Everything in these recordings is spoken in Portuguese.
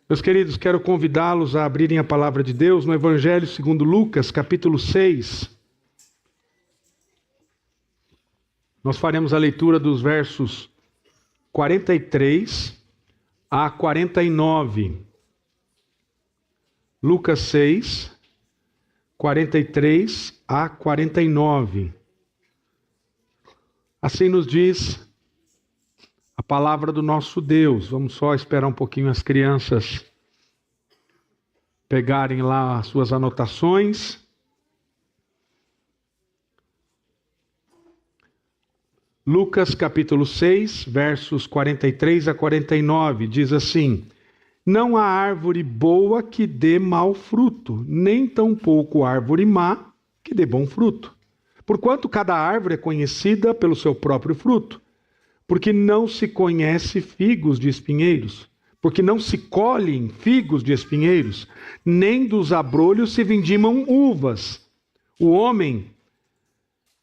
Meus queridos, quero convidá-los a abrirem a palavra de Deus no Evangelho segundo Lucas, capítulo 6. Nós faremos a leitura dos versos 43 a 49. Lucas 6, 43 a 49. Assim nos diz a palavra do nosso Deus. Vamos só esperar um pouquinho as crianças pegarem lá as suas anotações. Lucas capítulo 6, versos 43 a 49, diz assim: Não há árvore boa que dê mau fruto, nem tampouco árvore má que dê bom fruto. Porquanto cada árvore é conhecida pelo seu próprio fruto. Porque não se conhece figos de espinheiros, porque não se colhem figos de espinheiros, nem dos abrolhos se vindimam uvas. O homem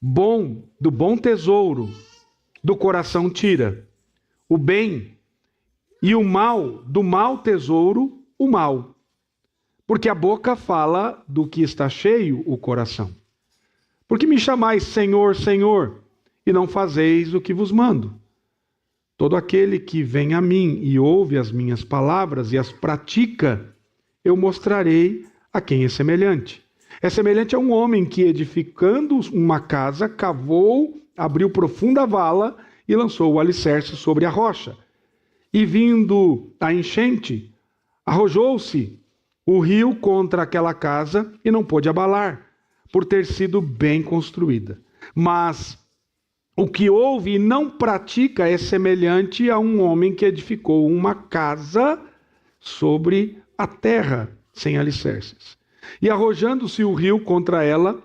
bom, do bom tesouro, do coração tira o bem, e o mal, do mau tesouro, o mal. Porque a boca fala do que está cheio o coração. Porque me chamais Senhor, Senhor, e não fazeis o que vos mando? Todo aquele que vem a mim e ouve as minhas palavras e as pratica, eu mostrarei a quem é semelhante. É semelhante a um homem que, edificando uma casa, cavou, abriu profunda vala e lançou o alicerce sobre a rocha. E vindo a enchente, arrojou-se o rio contra aquela casa e não pôde abalar, por ter sido bem construída. Mas o que ouve e não pratica é semelhante a um homem que edificou uma casa sobre a terra, sem alicerces. E arrojando-se o rio contra ela,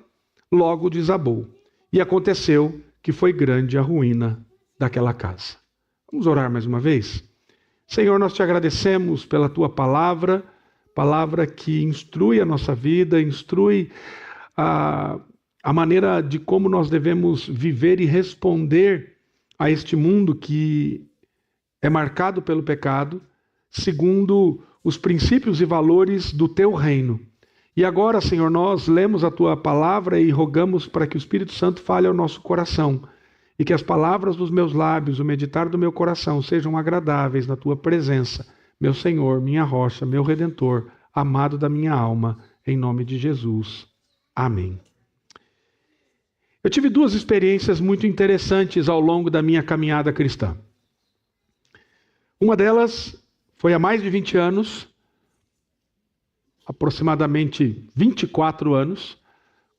logo desabou. E aconteceu que foi grande a ruína daquela casa. Vamos orar mais uma vez? Senhor, nós te agradecemos pela tua palavra, palavra que instrui a nossa vida, instrui a maneira de como nós devemos viver e responder a este mundo que é marcado pelo pecado, segundo os princípios e valores do teu reino. E agora, Senhor, nós lemos a tua palavra e rogamos para que o Espírito Santo fale ao nosso coração e que as palavras dos meus lábios, o meditar do meu coração sejam agradáveis na tua presença, meu Senhor, minha rocha, meu Redentor, amado da minha alma, em nome de Jesus. Amém. Eu tive duas experiências muito interessantes ao longo da minha caminhada cristã. Uma delas foi há mais de 20 anos, aproximadamente 24 anos,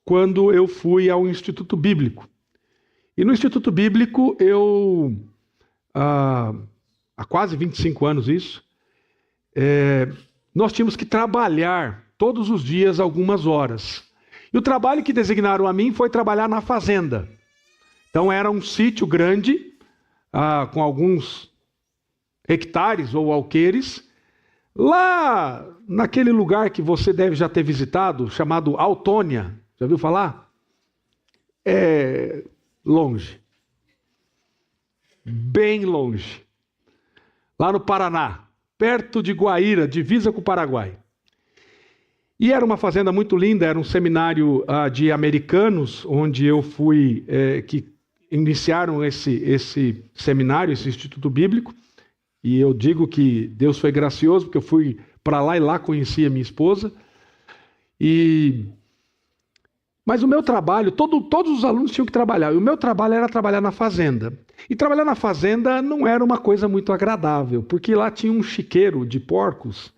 quando eu fui ao Instituto Bíblico. E no Instituto Bíblico, há quase 25 anos isso, nós tínhamos que trabalhar todos os dias algumas horas. E o trabalho que designaram a mim foi trabalhar na fazenda. Então era um sítio grande, com alguns hectares ou alqueires, lá naquele lugar que você deve já ter visitado, chamado Autônia. Já ouviu falar? É longe. Bem longe. Lá no Paraná, perto de Guaíra, divisa com o Paraguai. E era uma fazenda muito linda, era um seminário de americanos, onde eu fui, que iniciaram esse seminário, esse Instituto Bíblico. E eu digo que Deus foi gracioso, porque eu fui para lá e lá conheci a minha esposa. Mas o meu trabalho, todos os alunos tinham que trabalhar, e o meu trabalho era trabalhar na fazenda. E trabalhar na fazenda não era uma coisa muito agradável, porque lá tinha um chiqueiro de porcos,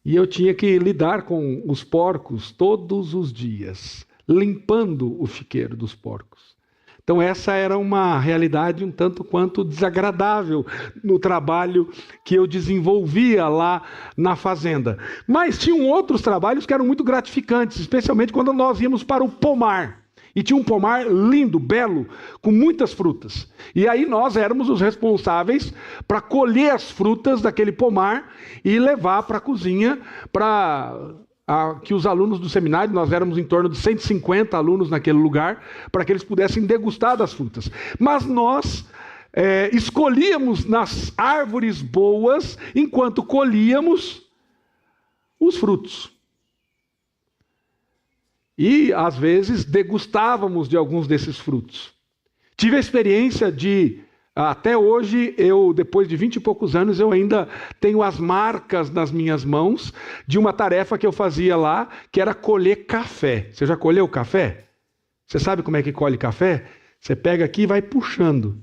e eu tinha que lidar com os porcos todos os dias, limpando o chiqueiro dos porcos. Então essa era uma realidade um tanto quanto desagradável no trabalho que eu desenvolvia lá na fazenda. Mas tinham outros trabalhos que eram muito gratificantes, especialmente quando nós íamos para o pomar. E tinha um pomar lindo, belo, com muitas frutas. E aí nós éramos os responsáveis para colher as frutas daquele pomar e levar para a cozinha para que os alunos do seminário, nós éramos em torno de 150 alunos naquele lugar, para que eles pudessem degustar das frutas. Mas nós escolhíamos nas árvores boas, enquanto colhíamos os frutos. E, às vezes, degustávamos de alguns desses frutos. Tive a experiência de, até hoje, depois de 20 e poucos anos, eu ainda tenho as marcas nas minhas mãos de uma tarefa que eu fazia lá, que era colher café. Você já colheu café? Você sabe como é que colhe café? Você pega aqui e vai puxando.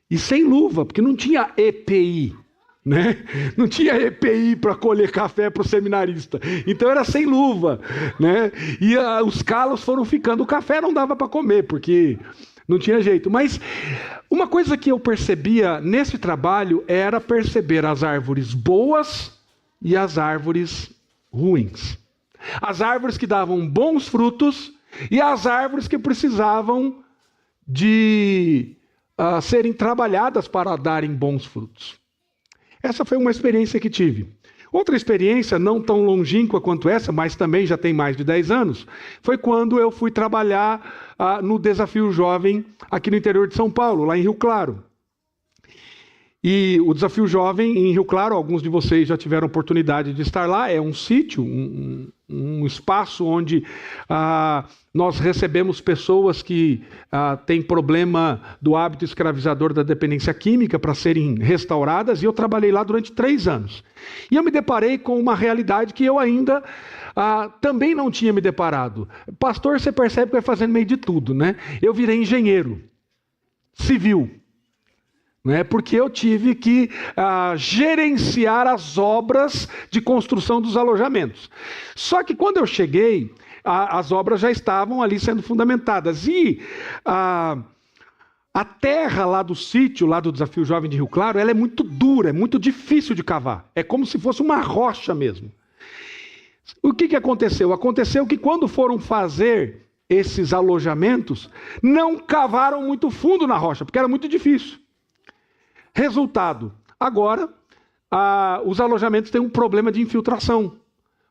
E sem luva, porque não tinha EPI, né? Não tinha EPI para colher café para o seminarista. Então era sem luva, né? E os calos foram ficando. O café não dava para comer, porque não tinha jeito. Mas uma coisa que eu percebia nesse trabalho era perceber as árvores boas e as árvores ruins. As árvores que davam bons frutos e as árvores que precisavam de serem trabalhadas para darem bons frutos. Essa foi uma experiência que tive. Outra experiência, não tão longínqua quanto essa, mas também já tem mais de 10 anos, foi quando eu fui trabalhar no Desafio Jovem aqui no interior de São Paulo, lá em Rio Claro. E o Desafio Jovem em Rio Claro, alguns de vocês já tiveram oportunidade de estar lá, é um sítio, um espaço onde nós recebemos pessoas que têm problema do hábito escravizador da dependência química para serem restauradas, e eu trabalhei lá durante 3 anos. E eu me deparei com uma realidade que eu ainda também não tinha me deparado. Pastor, você percebe que vai fazendo meio de tudo, né? Eu virei engenheiro civil. Né, porque eu tive que gerenciar as obras de construção dos alojamentos. Só que quando eu cheguei, as obras já estavam ali sendo fundamentadas. E a terra lá do sítio, lá do Desafio Jovem de Rio Claro, ela é muito dura, é muito difícil de cavar. É como se fosse uma rocha mesmo. O que aconteceu? Aconteceu que quando foram fazer esses alojamentos, não cavaram muito fundo na rocha, porque era muito difícil. Resultado, agora os alojamentos têm um problema de infiltração.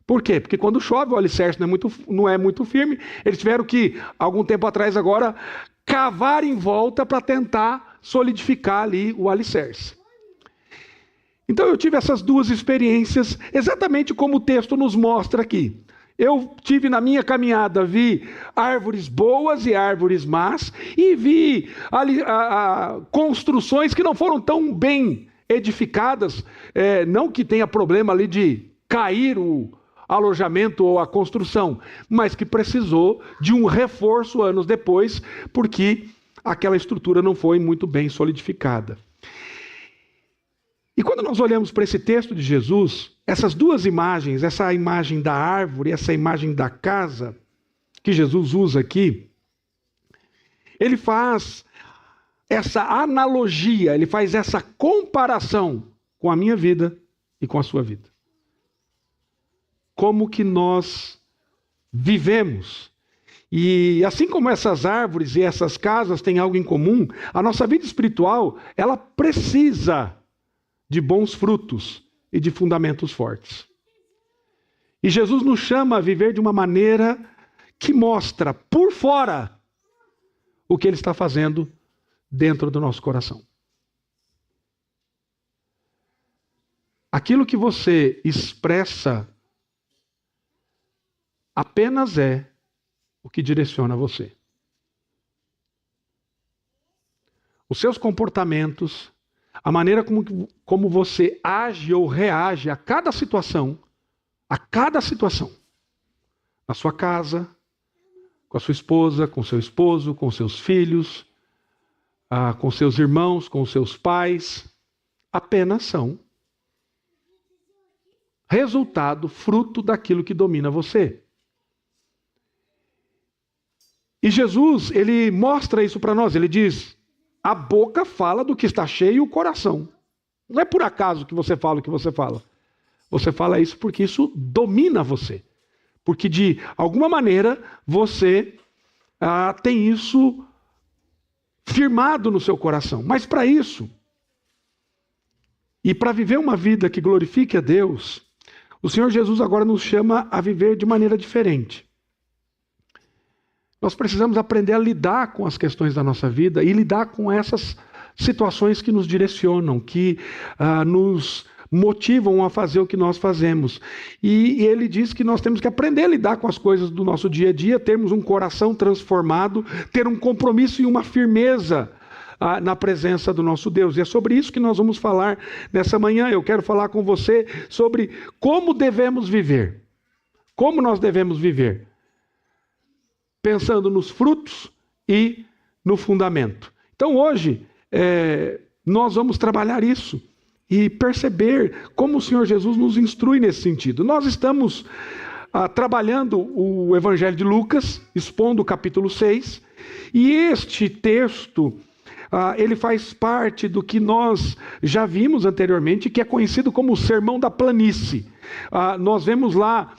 Por quê? Porque quando chove o alicerce não é muito firme, eles tiveram que, algum tempo atrás agora, cavar em volta para tentar solidificar ali o alicerce. Então eu tive essas duas experiências, exatamente como o texto nos mostra aqui. Eu tive na minha caminhada, vi árvores boas e árvores más, e vi ali, construções que não foram tão bem edificadas, não que tenha problema ali de cair o alojamento ou a construção, mas que precisou de um reforço anos depois, porque aquela estrutura não foi muito bem solidificada. E quando nós olhamos para esse texto de Jesus, essas duas imagens, essa imagem da árvore, essa imagem da casa, que Jesus usa aqui, ele faz essa analogia, ele faz essa comparação com a minha vida e com a sua vida. Como que nós vivemos. E assim como essas árvores e essas casas têm algo em comum, a nossa vida espiritual, ela precisa de bons frutos e de fundamentos fortes. E Jesus nos chama a viver de uma maneira que mostra por fora o que Ele está fazendo dentro do nosso coração. Aquilo que você expressa apenas é o que direciona você. Os seus comportamentos, a maneira como você age ou reage a cada situação, na sua casa, com a sua esposa, com seu esposo, com seus filhos, com seus irmãos, com seus pais, apenas são resultado, fruto daquilo que domina você. E Jesus, ele mostra isso para nós, ele diz: a boca fala do que está cheio o coração. Não é por acaso que você fala o que você fala. Você fala isso porque isso domina você. Porque de alguma maneira você tem isso firmado no seu coração. Mas para isso, e para viver uma vida que glorifique a Deus, o Senhor Jesus agora nos chama a viver de maneira diferente. Nós precisamos aprender a lidar com as questões da nossa vida e lidar com essas situações que nos direcionam, que nos motivam a fazer o que nós fazemos. E ele diz que nós temos que aprender a lidar com as coisas do nosso dia a dia, termos um coração transformado, ter um compromisso e uma firmeza na presença do nosso Deus. E é sobre isso que nós vamos falar nessa manhã. Eu quero falar com você sobre como devemos viver. Como nós devemos viver? Pensando nos frutos e no fundamento. Então hoje nós vamos trabalhar isso e perceber como o Senhor Jesus nos instrui nesse sentido. Nós estamos trabalhando o Evangelho de Lucas, expondo o capítulo 6, e este texto ele faz parte do que nós já vimos anteriormente, que é conhecido como o Sermão da Planície. Nós vemos lá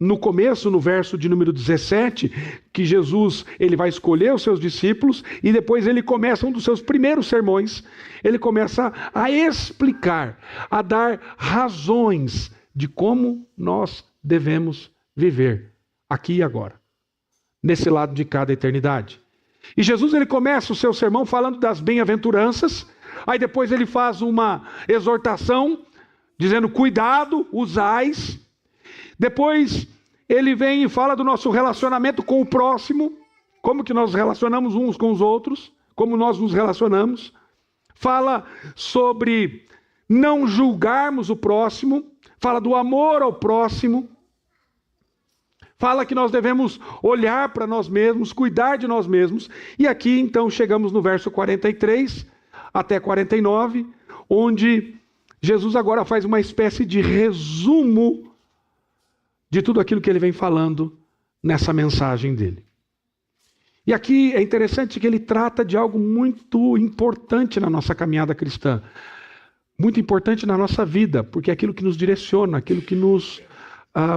no começo, no verso de número 17, que Jesus ele vai escolher os seus discípulos e depois ele começa um dos seus primeiros sermões, ele começa a explicar, a dar razões de como nós devemos viver aqui e agora, nesse lado de cada eternidade. E Jesus ele começa o seu sermão falando das bem-aventuranças, aí depois ele faz uma exortação dizendo cuidado, usais. Depois ele vem e fala do nosso relacionamento com o próximo, como que nós relacionamos uns com os outros, como nós nos relacionamos. Fala sobre não julgarmos o próximo, fala do amor ao próximo, fala que nós devemos olhar para nós mesmos, cuidar de nós mesmos. E aqui então chegamos no verso 43 até 49, onde Jesus agora faz uma espécie de resumo de tudo aquilo que ele vem falando nessa mensagem dele. E aqui é interessante que ele trata de algo muito importante na nossa caminhada cristã, muito importante na nossa vida, porque é aquilo que nos direciona, aquilo que nos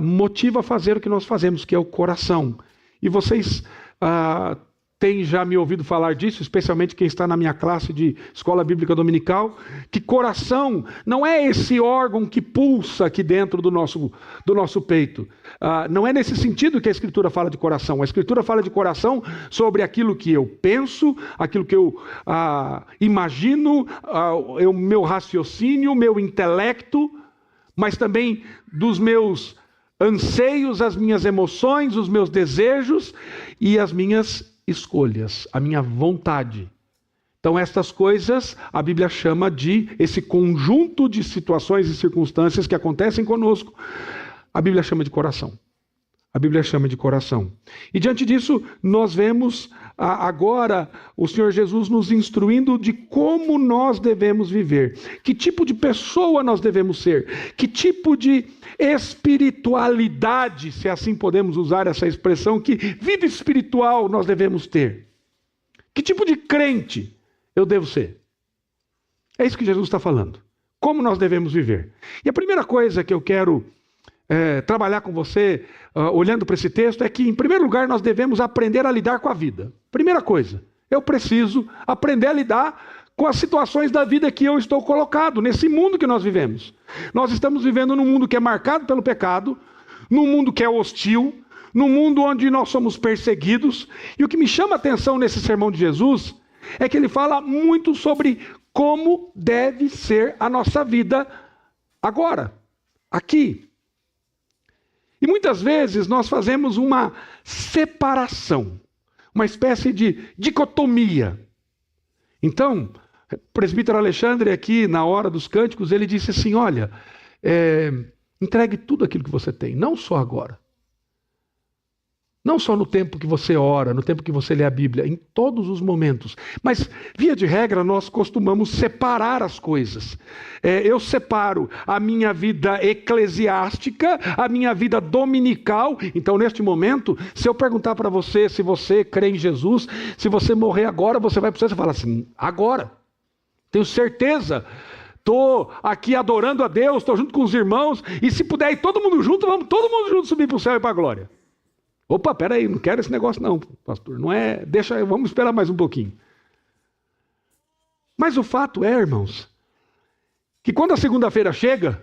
motiva a fazer o que nós fazemos, que é o coração. E vocês têm já me ouvido falar disso, especialmente quem está na minha classe de escola bíblica dominical, que coração não é esse órgão que pulsa aqui dentro do nosso peito. Não é nesse sentido que a Escritura fala de coração. A Escritura fala de coração sobre aquilo que eu penso, aquilo que eu imagino, o meu raciocínio, o meu intelecto, mas também dos meus anseios, as minhas emoções, os meus desejos e as minhas escolhas, a minha vontade. Então estas coisas a Bíblia chama de esse conjunto de situações e circunstâncias que acontecem conosco, a Bíblia chama de coração. A Bíblia chama de coração. E diante disso, nós vemos agora o Senhor Jesus nos instruindo de como nós devemos viver. Que tipo de pessoa nós devemos ser. Que tipo de espiritualidade, se assim podemos usar essa expressão, que vida espiritual nós devemos ter. Que tipo de crente eu devo ser. É isso que Jesus está falando. Como nós devemos viver. E a primeira coisa que eu quero trabalhar com você, olhando para esse texto, é que, em primeiro lugar, nós devemos aprender a lidar com a vida. Primeira coisa, eu preciso aprender a lidar com as situações da vida que eu estou colocado, nesse mundo que nós vivemos. Nós estamos vivendo num mundo que é marcado pelo pecado, num mundo que é hostil, num mundo onde nós somos perseguidos. E o que me chama a atenção nesse sermão de Jesus é que ele fala muito sobre como deve ser a nossa vida agora, aqui. E muitas vezes nós fazemos uma separação, uma espécie de dicotomia. Então, o presbítero Alexandre aqui na hora dos cânticos, ele disse assim, olha, entregue tudo aquilo que você tem, não só agora. Não só no tempo que você ora, no tempo que você lê a Bíblia, em todos os momentos. Mas, via de regra, nós costumamos separar as coisas. Eu separo a minha vida eclesiástica, a minha vida dominical. Então, neste momento, se eu perguntar para você se você crê em Jesus, se você morrer agora, você vai para o céu e falar assim, agora. Tenho certeza. Estou aqui adorando a Deus, estou junto com os irmãos, e se puder ir todo mundo junto, vamos todo mundo junto subir para o céu e para a glória. Opa, peraí, não quero esse negócio não, pastor. Não é, vamos esperar mais um pouquinho. Mas o fato é, irmãos, que quando a segunda-feira chega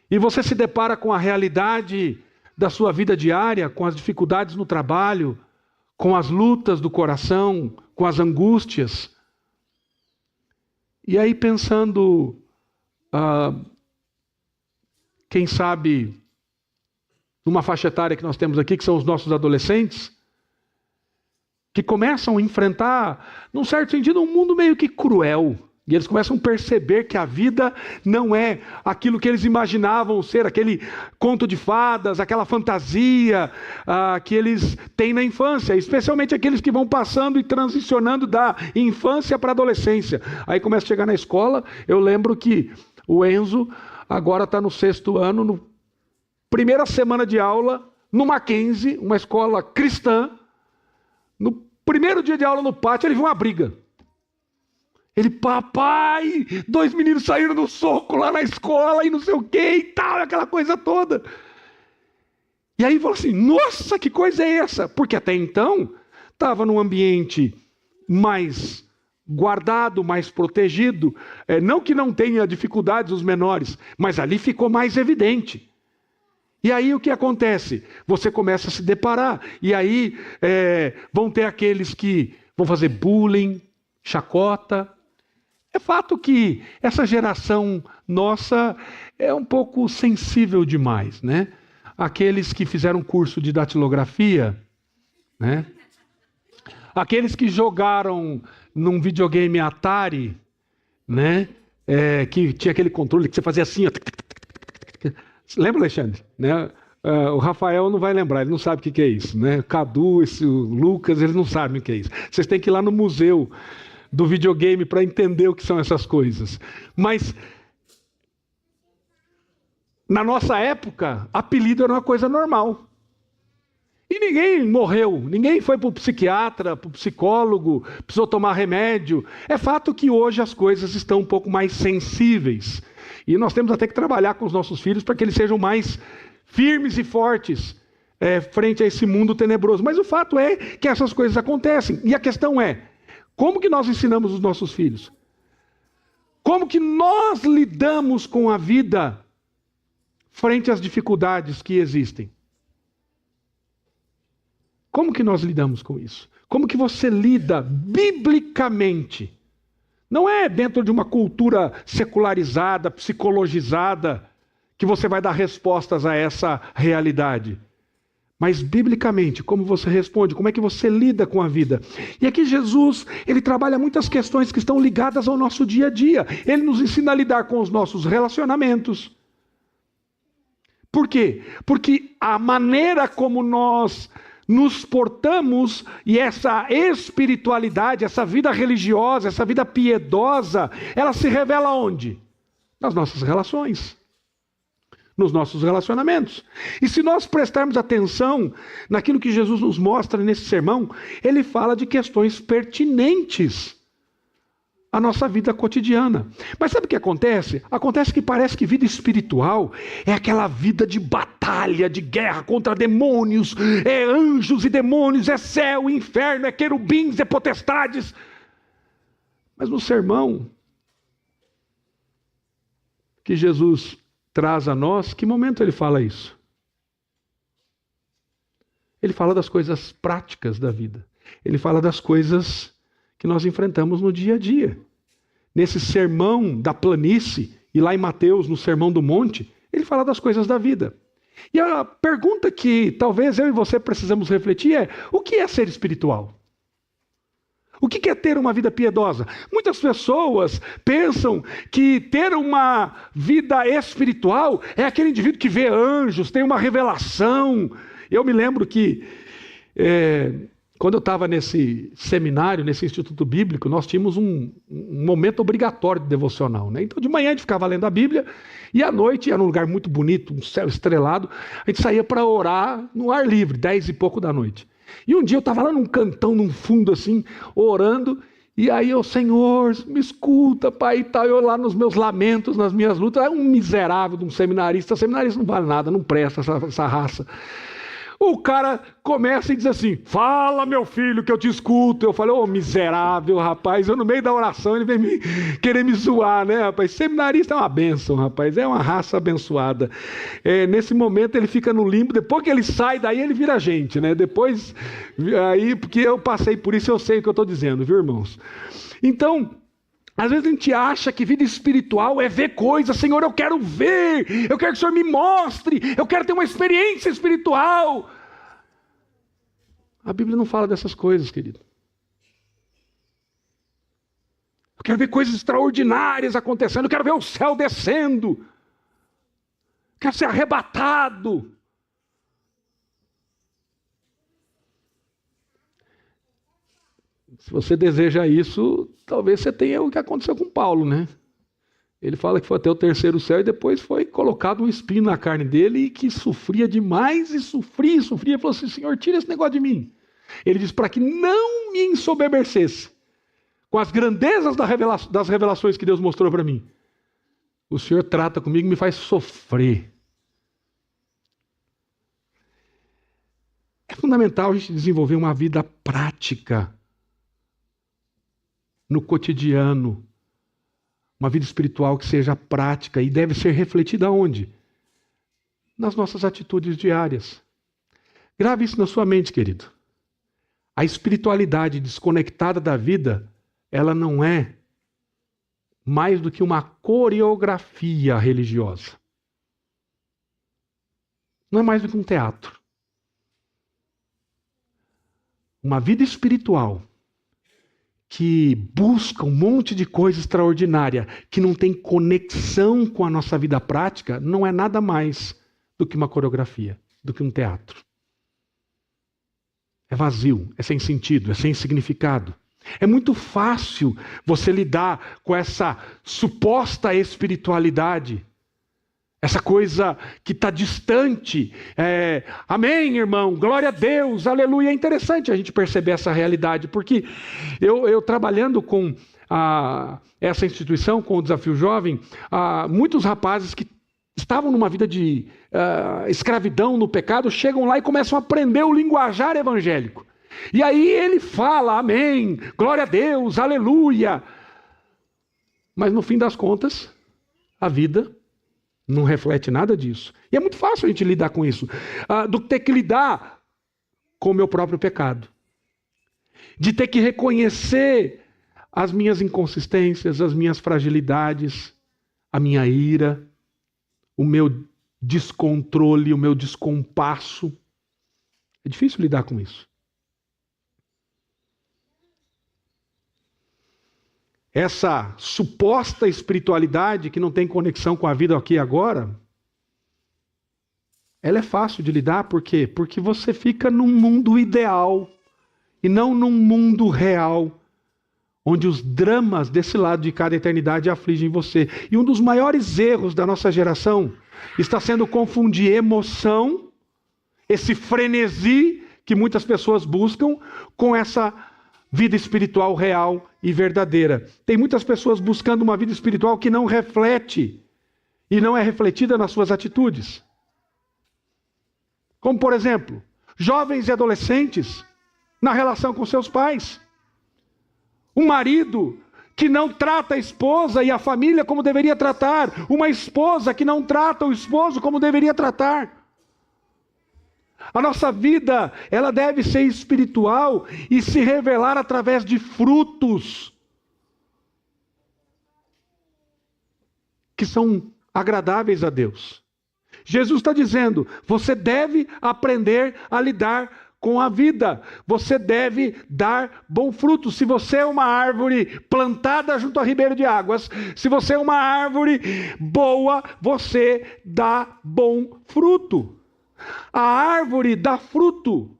e você se depara com a realidade da sua vida diária, com as dificuldades no trabalho, com as lutas do coração, com as angústias, e aí pensando quem sabe, numa faixa etária que nós temos aqui, que são os nossos adolescentes, que começam a enfrentar, num certo sentido, um mundo meio que cruel. E eles começam a perceber que a vida não é aquilo que eles imaginavam ser, aquele conto de fadas, aquela fantasia que eles têm na infância, especialmente aqueles que vão passando e transicionando da infância para a adolescência. Aí começa a chegar na escola. Eu lembro que o Enzo agora está no 6º ano, na primeira semana de aula, no Mackenzie, uma escola cristã. No primeiro dia de aula no pátio, ele viu uma briga. Ele, papai, 2 meninos saíram no soco lá na escola e não sei o que e tal, aquela coisa toda. E aí falou assim, nossa, que coisa é essa? Porque até então, estava num ambiente mais guardado, mais protegido. Não que não tenha dificuldades os menores, mas ali ficou mais evidente. E aí o que acontece? Você começa a se deparar. E aí vão ter aqueles que vão fazer bullying, chacota. É fato que essa geração nossa é um pouco sensível demais, né? Aqueles que fizeram curso de datilografia, né? Aqueles que jogaram num videogame Atari, né? Que tinha aquele controle que você fazia assim, ó. Lembra, Alexandre? Né? O Rafael não vai lembrar, ele não sabe o que é isso, né? O Cadu, o Lucas, eles não sabem o que é isso. Vocês têm que ir lá no museu do videogame para entender o que são essas coisas. Mas na nossa época, apelido era uma coisa normal. E ninguém morreu, ninguém foi para o psiquiatra, para o psicólogo, precisou tomar remédio. É fato que hoje as coisas estão um pouco mais sensíveis. E nós temos até que trabalhar com os nossos filhos para que eles sejam mais firmes e fortes frente a esse mundo tenebroso. Mas o fato é que essas coisas acontecem. E a questão é, como que nós ensinamos os nossos filhos? Como que nós lidamos com a vida frente às dificuldades que existem? Como que nós lidamos com isso? Como que você lida biblicamente? Não é dentro de uma cultura secularizada, psicologizada, que você vai dar respostas a essa realidade. Mas biblicamente, como você responde? Como é que você lida com a vida? E aqui Jesus, ele trabalha muitas questões que estão ligadas ao nosso dia a dia. Ele nos ensina a lidar com os nossos relacionamentos. Por quê? Porque a maneira como nós nos portamos e essa espiritualidade, essa vida religiosa, essa vida piedosa, ela se revela onde? Nas nossas relações, nos nossos relacionamentos. E se nós prestarmos atenção naquilo que Jesus nos mostra nesse sermão, ele fala de questões pertinentes à nossa vida cotidiana. Mas sabe o que acontece? Acontece que parece que vida espiritual é aquela vida de batalha, de guerra contra demônios, é anjos e demônios, é céu e inferno, é querubins, é potestades. Mas no sermão que Jesus traz a nós, que momento ele fala isso? Ele fala das coisas práticas da vida. Ele fala das coisas que nós enfrentamos no dia a dia. Nesse sermão da planície, e lá em Mateus, no Sermão do Monte, ele fala das coisas da vida. E a pergunta que talvez eu e você precisamos refletir é: o que é ser espiritual? O que é ter uma vida piedosa? Muitas pessoas pensam que ter uma vida espiritual é aquele indivíduo que vê anjos, tem uma revelação. Eu me lembro que quando eu estava nesse seminário, nesse instituto bíblico, nós tínhamos um momento obrigatório de devocional, né? Então de manhã a gente ficava lendo a Bíblia e à noite, era um lugar muito bonito, um céu estrelado, a gente saía para orar no ar livre, 10 e pouco da noite. E um dia eu estava lá num cantão, num fundo assim, orando, e aí eu, Senhor, me escuta, Pai, e tal, eu lá nos meus lamentos, nas minhas lutas, um miserável de um seminarista não vale nada, não presta essa raça. O cara começa e diz assim: fala, meu filho, que eu te escuto. Eu falei: ô, miserável, rapaz. Eu no meio da oração, ele vem querer me zoar, né, rapaz? Seminarista é uma bênção, rapaz. É uma raça abençoada. Nesse momento ele fica no limbo. Depois que ele sai daí, ele vira gente, né? Depois, aí, porque eu passei por isso, eu sei o que eu estou dizendo, viu, irmãos? Então, Às vezes a gente acha que vida espiritual é ver coisas. Senhor, eu quero ver, eu quero que o Senhor me mostre, eu quero ter uma experiência espiritual. A Bíblia não fala dessas coisas, querido. Eu quero ver coisas extraordinárias acontecendo, eu quero ver o céu descendo, eu quero ser arrebatado. Se você deseja isso, talvez você tenha o que aconteceu com Paulo, né? Ele fala que foi até o terceiro céu e depois foi colocado um espinho na carne dele e que sofria demais e sofria. Ele falou assim, Senhor, tira esse negócio de mim. Ele diz, para que não me ensoberbecesse com as grandezas das revelações que Deus mostrou para mim. O Senhor trata comigo e me faz sofrer. É fundamental a gente desenvolver uma vida prática no cotidiano, uma vida espiritual que seja prática e deve ser refletida onde? Nas nossas atitudes diárias. Grave isso na sua mente, querido. A espiritualidade desconectada da vida, ela não é mais do que uma coreografia religiosa. Não é mais do que um teatro. Uma vida espiritual que busca um monte de coisa extraordinária, que não tem conexão com a nossa vida prática, não é nada mais do que uma coreografia, do que um teatro. É vazio, é sem sentido, é sem significado. É muito fácil você lidar com essa suposta espiritualidade, essa coisa que está distante. Amém, irmão, glória a Deus, aleluia. É interessante a gente perceber essa realidade, porque eu trabalhando com essa instituição, com o Desafio Jovem, muitos rapazes que estavam numa vida de escravidão no pecado, chegam lá e começam a aprender o linguajar evangélico. E aí ele fala, amém, glória a Deus, aleluia. Mas no fim das contas, a vida não reflete nada disso. E é muito fácil a gente lidar com isso, do que ter que lidar com o meu próprio pecado. De ter que reconhecer as minhas inconsistências, as minhas fragilidades, a minha ira, o meu descontrole, o meu descompasso. É difícil lidar com isso. Essa suposta espiritualidade que não tem conexão com a vida aqui e agora, ela é fácil de lidar, por quê? Porque você fica num mundo ideal e não num mundo real, onde os dramas desse lado de cada eternidade afligem você. E um dos maiores erros da nossa geração está sendo confundir emoção, esse frenesi que muitas pessoas buscam, com essa vida espiritual real e verdadeira. Tem muitas pessoas buscando uma vida espiritual que não reflete e não é refletida nas suas atitudes. Como, por exemplo, jovens e adolescentes na relação com seus pais. Um marido que não trata a esposa e a família como deveria tratar. Uma esposa que não trata o esposo como deveria tratar. A nossa vida, ela deve ser espiritual e se revelar através de frutos que são agradáveis a Deus. Jesus está dizendo, você deve aprender a lidar com a vida. Você deve dar bom fruto. Se você é uma árvore plantada junto a ribeiro de águas, se você é uma árvore boa, você dá bom fruto. A árvore dá fruto.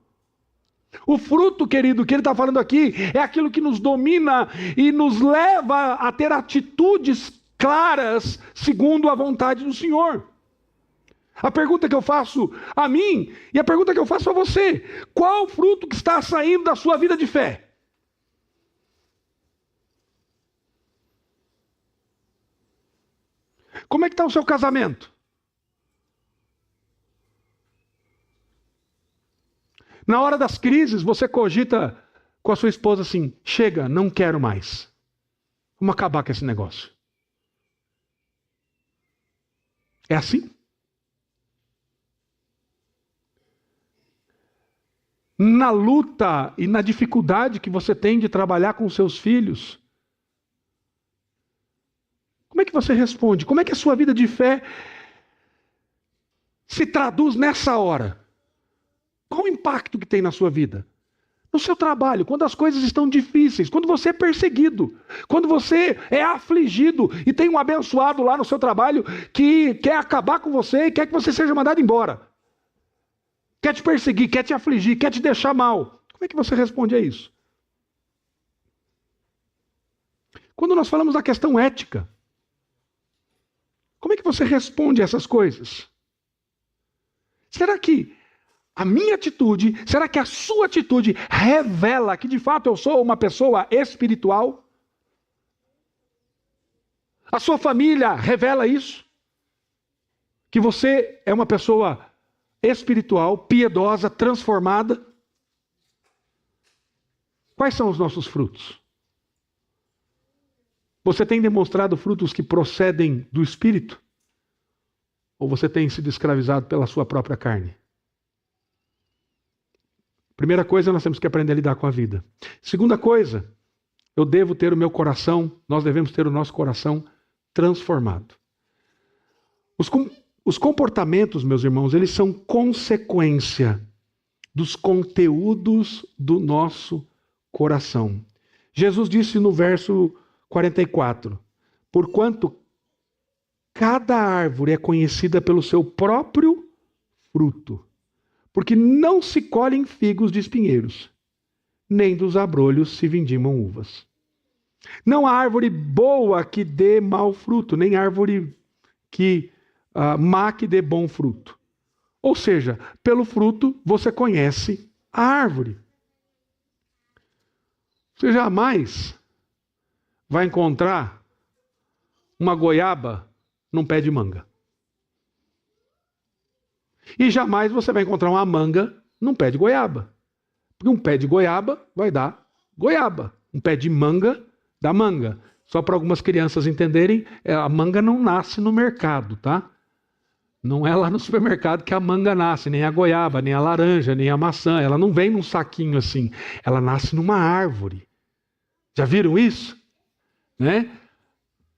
O fruto, querido, que ele está falando aqui, é aquilo que nos domina e nos leva a ter atitudes claras, segundo a vontade do Senhor. A pergunta que eu faço a mim e a pergunta que eu faço a você: qual o fruto que está saindo da sua vida de fé? Como é que está o seu casamento? Na hora das crises, você cogita com a sua esposa assim: chega, não quero mais. Vamos acabar com esse negócio. É assim? Na luta e na dificuldade que você tem de trabalhar com seus filhos, é que você responde? Como é que a sua vida de fé se traduz nessa hora? Qual o impacto que tem na sua vida? No seu trabalho, quando as coisas estão difíceis, quando você é perseguido, quando você é afligido e tem um abençoado lá no seu trabalho que quer acabar com você e quer que você seja mandado embora. Quer te perseguir, quer te afligir, quer te deixar mal. Como é que você responde a isso? Quando nós falamos da questão ética, como é que você responde a essas coisas? Será que a minha atitude, será que a sua atitude revela que de fato eu sou uma pessoa espiritual? A sua família revela isso? Que você é uma pessoa espiritual, piedosa, transformada? Quais são os nossos frutos? Você tem demonstrado frutos que procedem do Espírito? Ou você tem sido escravizado pela sua própria carne? Primeira coisa, nós temos que aprender a lidar com a vida. Segunda coisa, eu devo ter o meu coração, nós devemos ter o nosso coração transformado. Os comportamentos, meus irmãos, eles são consequência dos conteúdos do nosso coração. Jesus disse no verso 44, porquanto cada árvore é conhecida pelo seu próprio fruto. Porque não se colhem figos de espinheiros, nem dos abrolhos se vindimam uvas. Não há árvore boa que dê mau fruto, nem árvore má que dê bom fruto. Ou seja, pelo fruto você conhece a árvore. Você jamais vai encontrar uma goiaba num pé de manga. E jamais você vai encontrar uma manga num pé de goiaba. Porque um pé de goiaba vai dar goiaba. Um pé de manga dá manga. Só para algumas crianças entenderem, a manga não nasce no mercado, tá? Não é lá no supermercado que a manga nasce, nem a goiaba, nem a laranja, nem a maçã. Ela não vem num saquinho assim. Ela nasce numa árvore. Já viram isso? Né?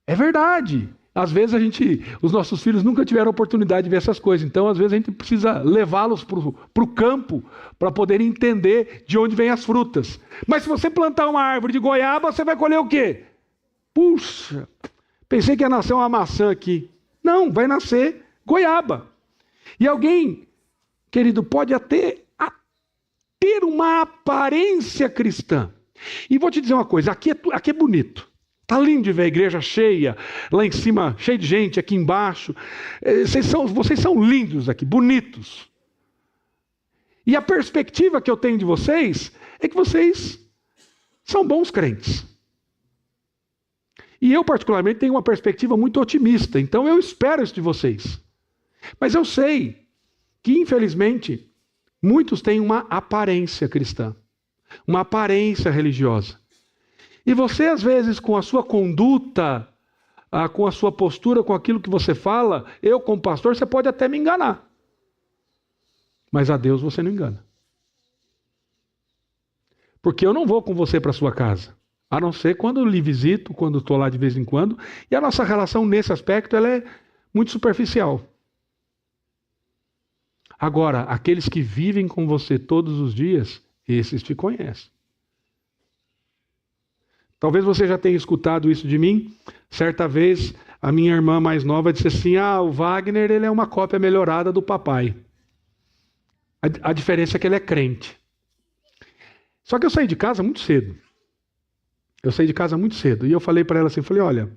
É verdade. Às vezes os nossos filhos nunca tiveram oportunidade de ver essas coisas. Então, às vezes, a gente precisa levá-los para o campo para poder entender de onde vêm as frutas. Mas se você plantar uma árvore de goiaba, você vai colher o quê? Puxa, pensei que ia nascer uma maçã aqui. Não, vai nascer goiaba. E alguém, querido, pode até ter uma aparência cristã. E vou te dizer uma coisa, aqui é bonito. Está lindo de ver a igreja cheia, lá em cima, cheia de gente, aqui embaixo. Vocês são lindos aqui, bonitos. E a perspectiva que eu tenho de vocês é que vocês são bons crentes. E eu, particularmente, tenho uma perspectiva muito otimista, então eu espero isso de vocês. Mas eu sei que, infelizmente, muitos têm uma aparência cristã, uma aparência religiosa. E você, às vezes, com a sua conduta, com a sua postura, com aquilo que você fala, eu, como pastor, você pode até me enganar. Mas a Deus você não engana. Porque eu não vou com você para a sua casa. A não ser quando eu lhe visito, quando estou lá de vez em quando. E a nossa relação nesse aspecto ela é muito superficial. Agora, aqueles que vivem com você todos os dias, esses te conhecem. Talvez você já tenha escutado isso de mim. Certa vez, a minha irmã mais nova disse assim, o Wagner ele é uma cópia melhorada do papai. A diferença é que ele é crente. Só que eu saí de casa muito cedo. E eu falei para ela assim, olha,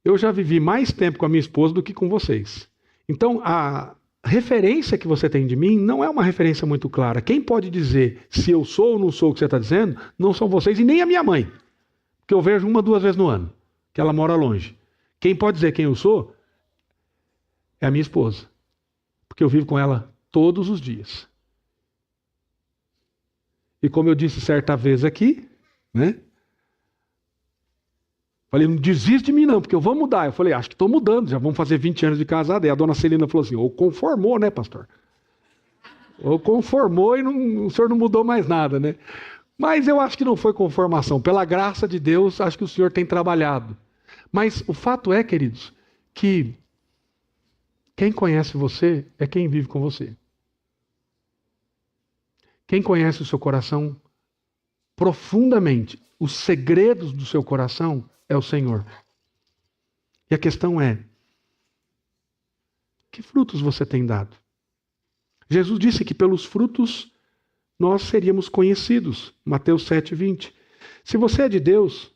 eu já vivi mais tempo com a minha esposa do que com vocês. Então, a referência que você tem de mim não é uma referência muito clara. Quem pode dizer se eu sou ou não sou o que você está dizendo, não são vocês e nem a minha mãe. Que eu vejo 1 ou 2 vezes no ano, que ela mora longe. Quem pode dizer quem eu sou é a minha esposa. Porque eu vivo com ela todos os dias. E como eu disse certa vez aqui, né? Falei, não desiste de mim não, porque eu vou mudar. Eu falei, acho que estou mudando, já vamos fazer 20 anos de casado. E a dona Celina falou assim, ou conformou, né, pastor? Ou conformou e o senhor não mudou mais nada, né? Mas eu acho que não foi conformação. Pela graça de Deus, acho que o Senhor tem trabalhado. Mas o fato é, queridos, que quem conhece você é quem vive com você. Quem conhece o seu coração profundamente, os segredos do seu coração, é o Senhor. E a questão é, que frutos você tem dado? Jesus disse que pelos frutos nós seríamos conhecidos. Mateus 7:20. Se você é de Deus,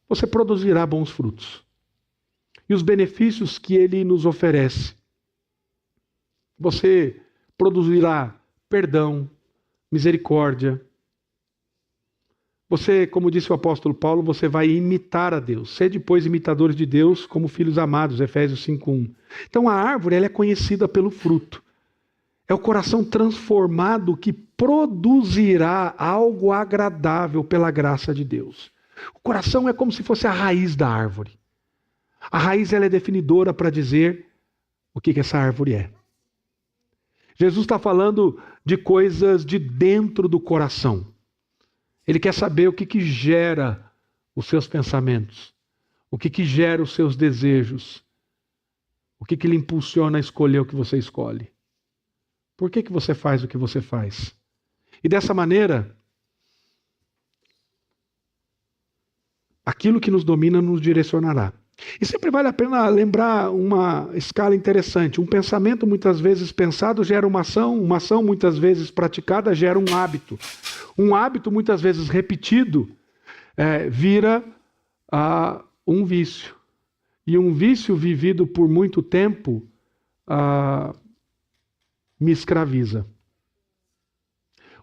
você produzirá bons frutos. E os benefícios que Ele nos oferece. Você produzirá perdão, misericórdia. Você, como disse o apóstolo Paulo, você vai imitar a Deus. Sede, pois, imitadores de Deus como filhos amados, Efésios 5:1. Então a árvore ela é conhecida pelo fruto. É o coração transformado que produzirá algo agradável pela graça de Deus. O coração é como se fosse a raiz da árvore. A raiz ela é definidora para dizer o que essa árvore é. Jesus está falando de coisas de dentro do coração. Ele quer saber o que gera os seus pensamentos, o que gera os seus desejos, o que lhe impulsiona a escolher o que você escolhe. Por que você faz o que você faz? E dessa maneira, aquilo que nos domina nos direcionará. E sempre vale a pena lembrar uma escala interessante. Um pensamento muitas vezes pensado gera uma ação muitas vezes praticada gera um hábito. Um hábito muitas vezes repetido vira um vício. E um vício vivido por muito tempo me escraviza.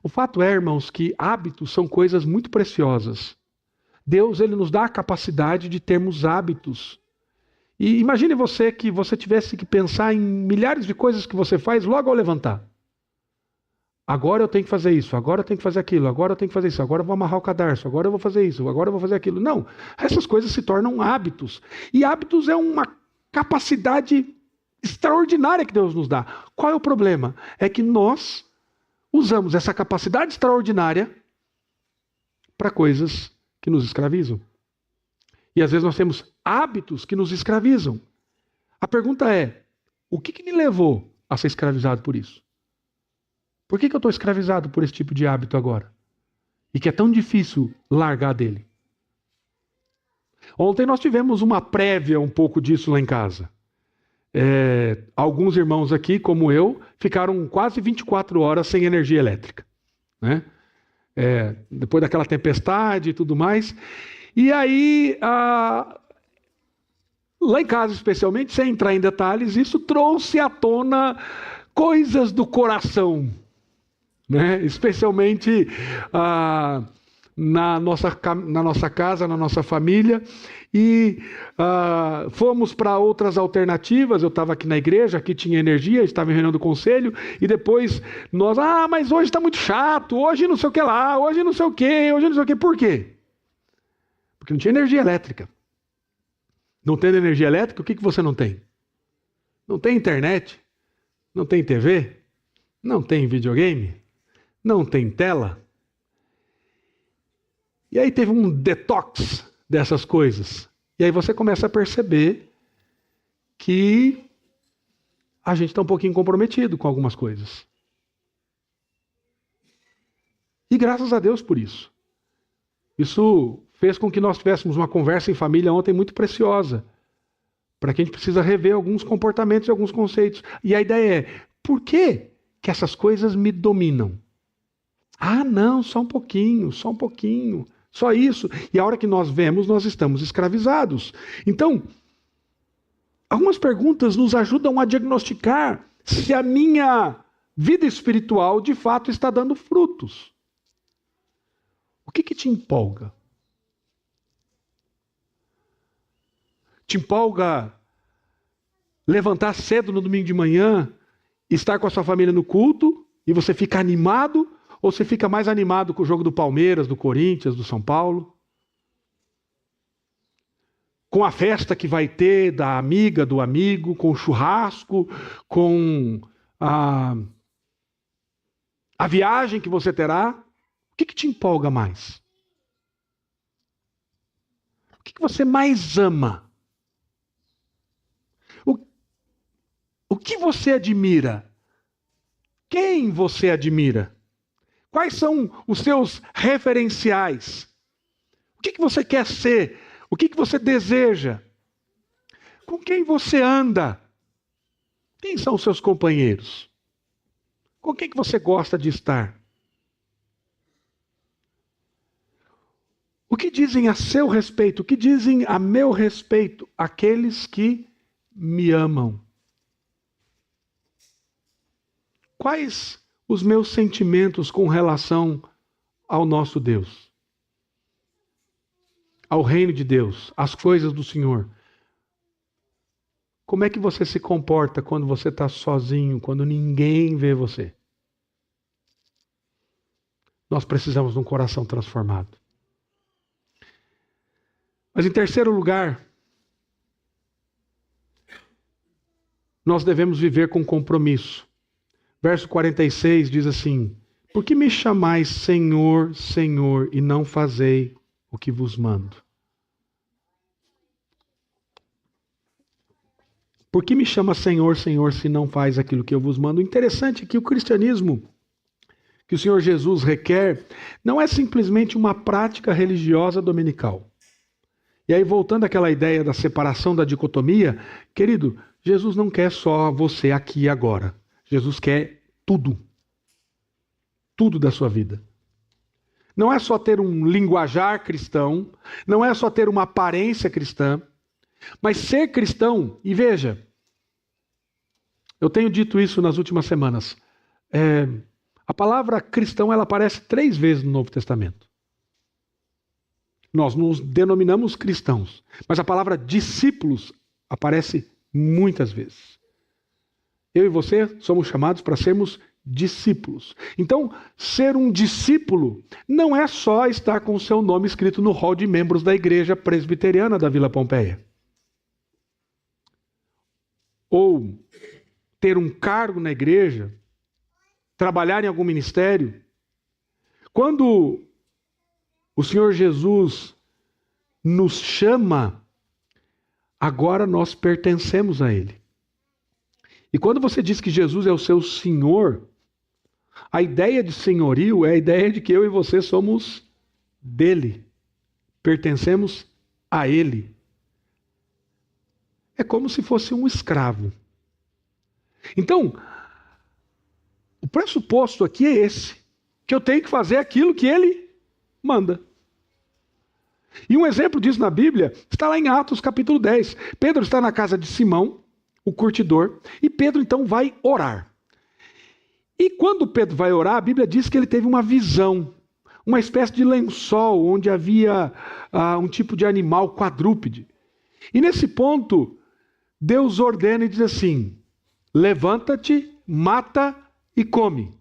O fato é, irmãos, que hábitos são coisas muito preciosas. Deus ele nos dá a capacidade de termos hábitos. E imagine você que você tivesse que pensar em milhares de coisas que você faz logo ao levantar. Agora eu tenho que fazer isso, agora eu tenho que fazer aquilo, agora eu tenho que fazer isso, agora eu vou amarrar o cadarço, agora eu vou fazer isso, agora eu vou fazer aquilo. Não, essas coisas se tornam hábitos. E hábitos é uma capacidade extraordinária que Deus nos dá. Qual é o problema? É que nós usamos essa capacidade extraordinária para coisas que nos escravizam. E às vezes nós temos hábitos que nos escravizam. A pergunta é, o que me levou a ser escravizado por isso? Por que eu estou escravizado por esse tipo de hábito agora? E que é tão difícil largar dele? Ontem nós tivemos uma prévia um pouco disso lá em casa. Alguns irmãos aqui, como eu, ficaram quase 24 horas sem energia elétrica. Né? Depois daquela tempestade e tudo mais. E aí, lá em casa especialmente, sem entrar em detalhes, isso trouxe à tona coisas do coração. Né? Especialmente na nossa casa, na nossa família. E fomos para outras alternativas. Eu estava aqui na igreja, aqui tinha energia, estava em reunião do conselho, e depois nós, mas hoje está muito chato, hoje não sei o que lá, hoje não sei o que, hoje não sei o que. Por quê? Porque não tinha energia elétrica. Não tendo energia elétrica, o que você não tem? Não tem internet, não tem TV, não tem videogame, não tem tela. E aí teve um detox dessas coisas. E aí você começa a perceber que a gente está um pouquinho comprometido com algumas coisas. E graças a Deus por isso. Isso fez com que nós tivéssemos uma conversa em família ontem muito preciosa. Para que a gente precisa rever alguns comportamentos e alguns conceitos. E a ideia é, por que essas coisas me dominam? Não, só um pouquinho, só isso. E a hora que nós vemos, nós estamos escravizados. Então, algumas perguntas nos ajudam a diagnosticar se a minha vida espiritual de fato está dando frutos. O que te empolga? Te empolga levantar cedo no domingo de manhã, estar com a sua família no culto e você fica animado? Ou você fica mais animado com o jogo do Palmeiras, do Corinthians, do São Paulo? Com a festa que vai ter da amiga, do amigo, com o churrasco, com a viagem que você terá? O que te empolga mais? O que você mais ama O que você admira? Quem você admira? Quais são os seus referenciais? O que você quer ser? O que você deseja? Com quem você anda? Quem são os seus companheiros? Com quem que você gosta de estar? O que dizem a seu respeito? O que dizem a meu respeito aqueles que me amam? Quais os meus sentimentos com relação ao nosso Deus? Ao reino de Deus, às coisas do Senhor? Como é que você se comporta quando você está sozinho, quando ninguém vê você? Nós precisamos de um coração transformado. Mas em terceiro lugar, nós devemos viver com compromisso. Verso 46 diz assim: por que me chamais Senhor, Senhor, e não fazei o que vos mando? Por que me chama Senhor, Senhor, se não faz aquilo que eu vos mando? O interessante é que o cristianismo que o Senhor Jesus requer não é simplesmente uma prática religiosa dominical. E aí, voltando àquela ideia da separação, da dicotomia, querido, Jesus não quer só você aqui e agora. Jesus quer tudo. Tudo da sua vida. Não é só ter um linguajar cristão, não é só ter uma aparência cristã, mas ser cristão, e veja, eu tenho dito isso nas últimas semanas, a palavra cristão ela aparece 3 vezes no Novo Testamento. Nós nos denominamos cristãos, mas a palavra discípulos aparece muitas vezes. Eu e você somos chamados para sermos discípulos. Então, ser um discípulo não é só estar com o seu nome escrito no hall de membros da igreja presbiteriana da Vila Pompeia. Ou ter um cargo na igreja, trabalhar em algum ministério. Quando o Senhor Jesus nos chama, agora nós pertencemos a Ele. E quando você diz que Jesus é o seu Senhor, a ideia de senhorio é a ideia de que eu e você somos dele, pertencemos a Ele. É como se fosse um escravo. Então, o pressuposto aqui é esse, que eu tenho que fazer aquilo que Ele manda. E um exemplo disso na Bíblia está lá em Atos capítulo 10. Pedro está na casa de Simão, o curtidor, e Pedro então vai orar. E quando Pedro vai orar, a Bíblia diz que ele teve uma visão, uma espécie de lençol onde havia um tipo de animal quadrúpede. E nesse ponto, Deus ordena e diz assim: levanta-te, mata e come.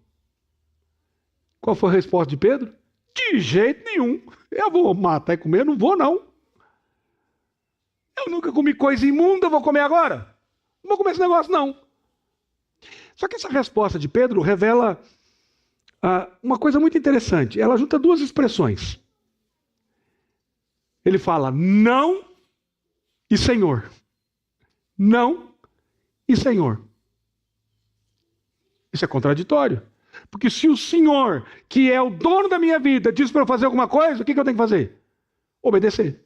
Qual foi a resposta de Pedro? De jeito nenhum. Eu vou matar e comer? Não vou, não. Eu nunca comi coisa imunda, vou comer agora? Não vou comer esse negócio, não. Só que essa resposta de Pedro revela uma coisa muito interessante. Ela junta 2 expressões. Ele fala não e Senhor. Não e Senhor. Isso é contraditório. Porque se o Senhor, que é o dono da minha vida, diz para eu fazer alguma coisa, o que eu tenho que fazer? Obedecer.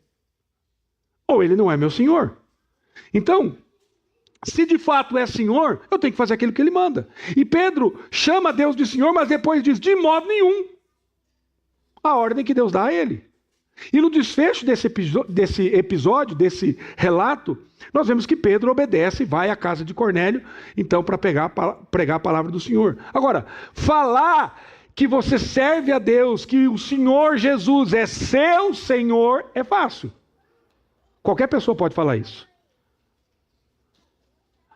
Ou ele não é meu Senhor. Então, se de fato é Senhor, eu tenho que fazer aquilo que Ele manda. E Pedro chama Deus de Senhor, mas depois diz, de modo nenhum. A ordem que Deus dá a ele. E no desfecho desse episódio, desse relato, nós vemos que Pedro obedece e vai à casa de Cornélio, então, para pregar a palavra do Senhor. Agora, falar que você serve a Deus, que o Senhor Jesus é seu Senhor, é fácil. Qualquer pessoa pode falar isso.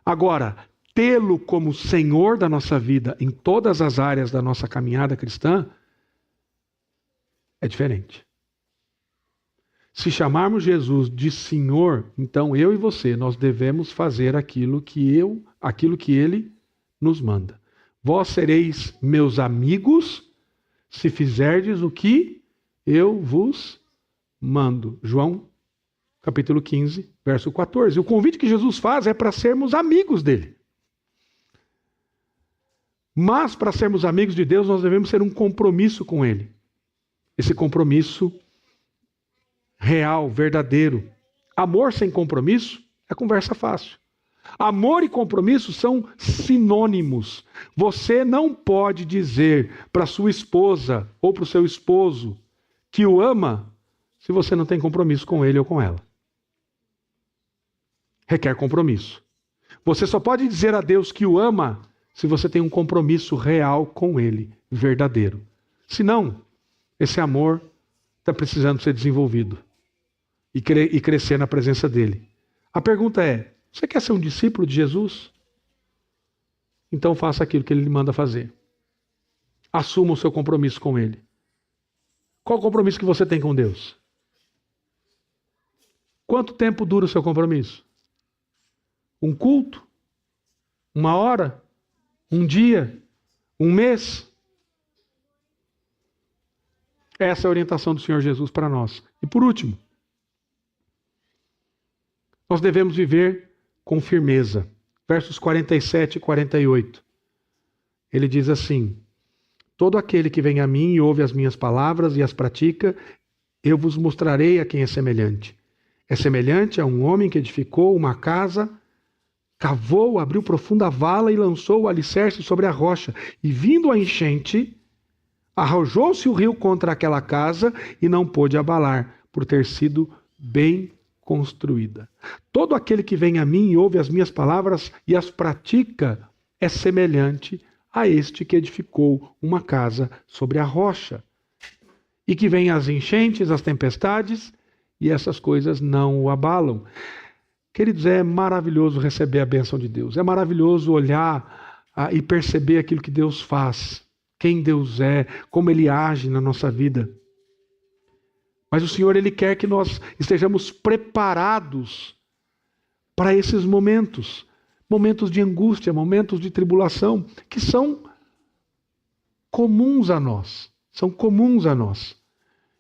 Agora, tê-lo como Senhor da nossa vida em todas as áreas da nossa caminhada cristã é diferente. Se chamarmos Jesus de Senhor, então eu e você, nós devemos fazer aquilo que Ele nos manda. Vós sereis meus amigos se fizerdes o que eu vos mando. João capítulo 15, verso 14. O convite que Jesus faz é para sermos amigos dele. Mas para sermos amigos de Deus, nós devemos ter um compromisso com Ele. Esse compromisso real, verdadeiro. Amor sem compromisso é conversa fácil. Amor e compromisso são sinônimos. Você não pode dizer para sua esposa ou para o seu esposo que o ama se você não tem compromisso com ele ou com ela. Requer compromisso. Você só pode dizer a Deus que o ama se você tem um compromisso real com ele, verdadeiro. Senão, esse amor está precisando ser desenvolvido e crescer na presença dele. A pergunta é: você quer ser um discípulo de Jesus? Então faça aquilo que ele lhe manda fazer. Assuma o seu compromisso com ele. Qual o compromisso que você tem com Deus? Quanto tempo dura o seu compromisso? Um culto? Uma hora? Um dia? Um mês? Essa é a orientação do Senhor Jesus para nós. E por último, nós devemos viver com firmeza. Versos 47 e 48. Ele diz assim: todo aquele que vem a mim e ouve as minhas palavras e as pratica, eu vos mostrarei a quem é semelhante. É semelhante a um homem que edificou uma casa, cavou, abriu profunda vala e lançou o alicerce sobre a rocha. E vindo a enchente, arrojou-se o rio contra aquela casa e não pôde abalar, por ter sido bem construída. Todo aquele que vem a mim e ouve as minhas palavras e as pratica é semelhante a este que edificou uma casa sobre a rocha. E que vem as enchentes, as tempestades, e essas coisas não o abalam. Queridos, é maravilhoso receber a bênção de Deus. É maravilhoso olhar e perceber aquilo que Deus faz, quem Deus é, como Ele age na nossa vida. Mas o Senhor, Ele quer que nós estejamos preparados para esses momentos. Momentos de angústia, momentos de tribulação, que são comuns a nós. São comuns a nós.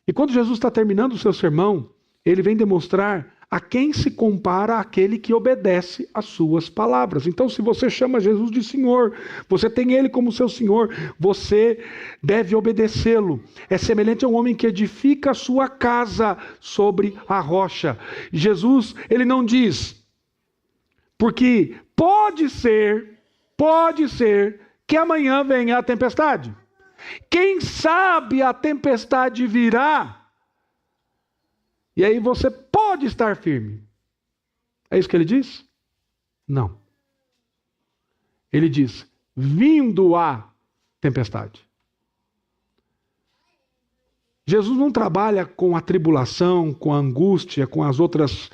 E quando Jesus está terminando o seu sermão, Ele vem demonstrar a quem se compara aquele que obedece às suas palavras. Então, se você chama Jesus de Senhor, você tem Ele como seu Senhor, você deve obedecê-lo. É semelhante a um homem que edifica a sua casa sobre a rocha. Jesus, Ele não diz, porque pode ser que amanhã venha a tempestade. Quem sabe a tempestade virá, e aí você pode estar firme. É isso que ele diz? Não. Ele diz, vindo a tempestade. Jesus não trabalha com a tribulação, com a angústia, com as outras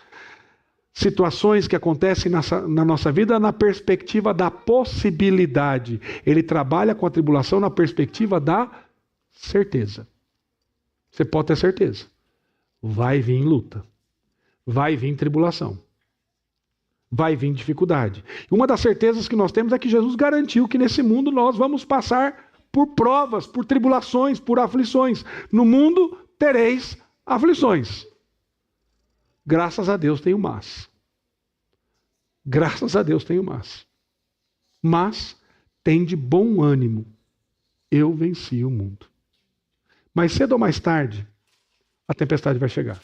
situações que acontecem na nossa vida na perspectiva da possibilidade. Ele trabalha com a tribulação na perspectiva da certeza. Você pode ter certeza. Vai vir luta. Vai vir tribulação. Vai vir dificuldade. E uma das certezas que nós temos é que Jesus garantiu que nesse mundo nós vamos passar por provas, por tribulações, por aflições. No mundo tereis aflições. Graças a Deus tem o mas. Graças a Deus tem o mas. Mas tem de bom ânimo. Eu venci o mundo. Mais cedo ou mais tarde, a tempestade vai chegar.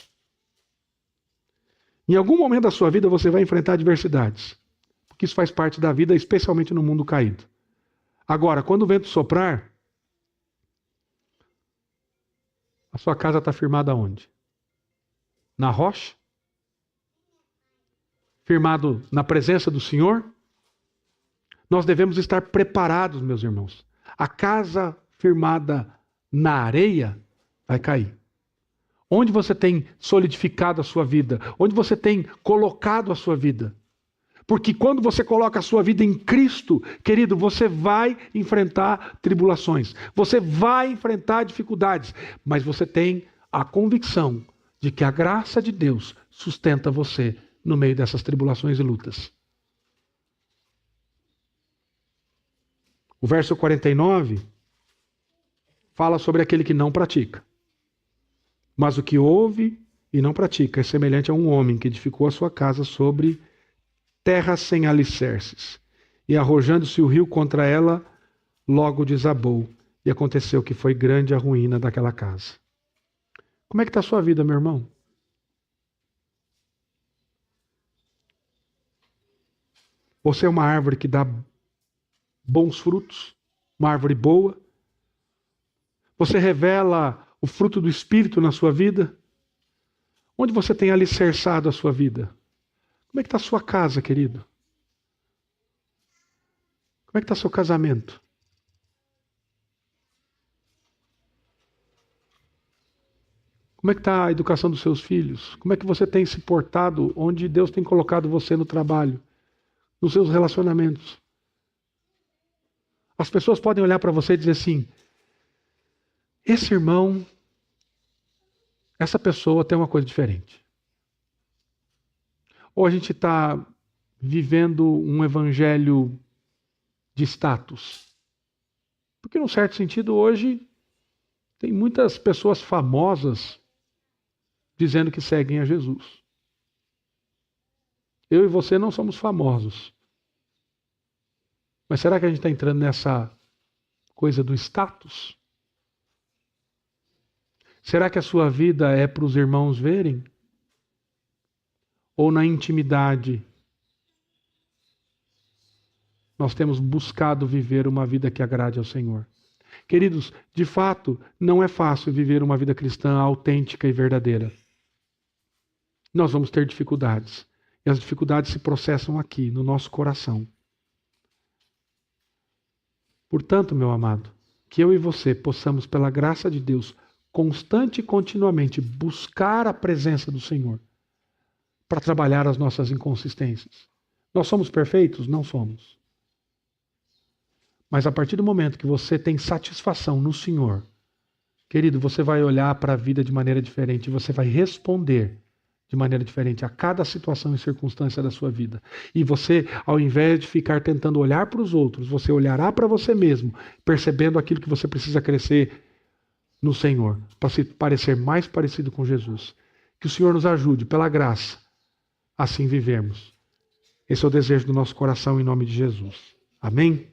Em algum momento da sua vida você vai enfrentar adversidades. Porque isso faz parte da vida, especialmente no mundo caído. Agora, quando o vento soprar, a sua casa está firmada onde? Na rocha? Firmado na presença do Senhor? Nós devemos estar preparados, meus irmãos. A casa firmada na areia vai cair. Onde você tem solidificado a sua vida? Onde você tem colocado a sua vida? Porque quando você coloca a sua vida em Cristo, querido, você vai enfrentar tribulações. Você vai enfrentar dificuldades. Mas você tem a convicção de que a graça de Deus sustenta você no meio dessas tribulações e lutas. O verso 49 fala sobre aquele que não pratica. Mas o que ouve e não pratica é semelhante a um homem que edificou a sua casa sobre terra sem alicerces. E arrojando-se o rio contra ela, logo desabou, e aconteceu que foi grande a ruína daquela casa. Como é que está a sua vida, meu irmão? Você é uma árvore que dá bons frutos? Uma árvore boa? Você revela o fruto do Espírito na sua vida? Onde você tem alicerçado a sua vida? Como é que está a sua casa, querido? Como é que está seu casamento? Como é que está a educação dos seus filhos? Como é que você tem se portado onde Deus tem colocado você no trabalho, nos seus relacionamentos? As pessoas podem olhar para você e dizer assim: esse irmão, essa pessoa tem uma coisa diferente. Ou a gente está vivendo um evangelho de status. Porque, num certo sentido, hoje tem muitas pessoas famosas dizendo que seguem a Jesus. Eu e você não somos famosos. Mas será que a gente está entrando nessa coisa do status? Será que a sua vida é para os irmãos verem? Ou na intimidade nós temos buscado viver uma vida que agrade ao Senhor? Queridos, de fato, não é fácil viver uma vida cristã autêntica e verdadeira. Nós vamos ter dificuldades. E as dificuldades se processam aqui, no nosso coração. Portanto, meu amado, que eu e você possamos, pela graça de Deus, constante e continuamente buscar a presença do Senhor para trabalhar as nossas inconsistências. Nós somos perfeitos? Não somos. Mas a partir do momento que você tem satisfação no Senhor, querido, você vai olhar para a vida de maneira diferente e você vai responder de maneira diferente a cada situação e circunstância da sua vida. E você, ao invés de ficar tentando olhar para os outros, você olhará para você mesmo, percebendo aquilo que você precisa crescer no Senhor, para se parecer mais parecido com Jesus. Que o Senhor nos ajude, pela graça, assim vivermos. Esse é o desejo do nosso coração, em nome de Jesus. Amém?